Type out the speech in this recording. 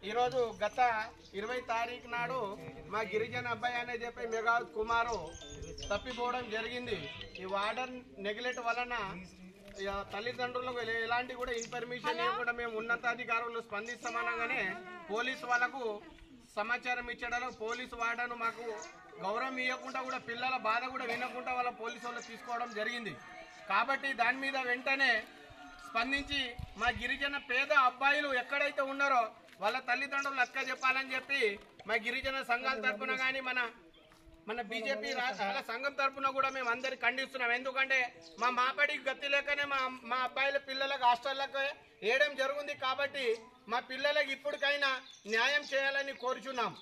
ఈరోజు గత 20 తారీఖు నాడు మా గిరిజన అబ్బాయి అనే చెప్పి మెగావత్ కుమారు తప్పిపోవడం జరిగింది. ఈ వార్డర్ నెగ్లెక్ట్ వలన తల్లిదండ్రులకు ఎలాంటి కూడా ఇన్ఫర్మేషన్ ఇవ్వకుండా మేము ఉన్నతాధికారులు స్పందిస్తామనగానే పోలీసు వాళ్ళకు సమాచారం ఇచ్చడం, పోలీసు వార్డను మాకు గౌరవం ఇవ్వకుండా కూడా పిల్లల బాధ కూడా వినకుండా వాళ్ళ పోలీసు వాళ్ళు తీసుకోవడం జరిగింది. కాబట్టి దాని మీద వెంటనే స్పందించి మా గిరిజన పేద అబ్బాయిలు ఎక్కడైతే ఉన్నారో వాళ్ళ తల్లిదండ్రులు లెక్క చెప్పాలని చెప్పి మా గిరిజన సంఘాల తరఫున కానీ మన బీజేపీ సంఘం తరఫున కూడా మేము అందరికి ఖండిస్తున్నాం. ఎందుకంటే మా మాపడికి గతి లేకనే మా అబ్బాయిల పిల్లలకు హాస్టళ్ళకు వేయడం జరుగుతుంది. కాబట్టి మా పిల్లలకు ఇప్పటికైనా న్యాయం చేయాలని కోరుచున్నాం.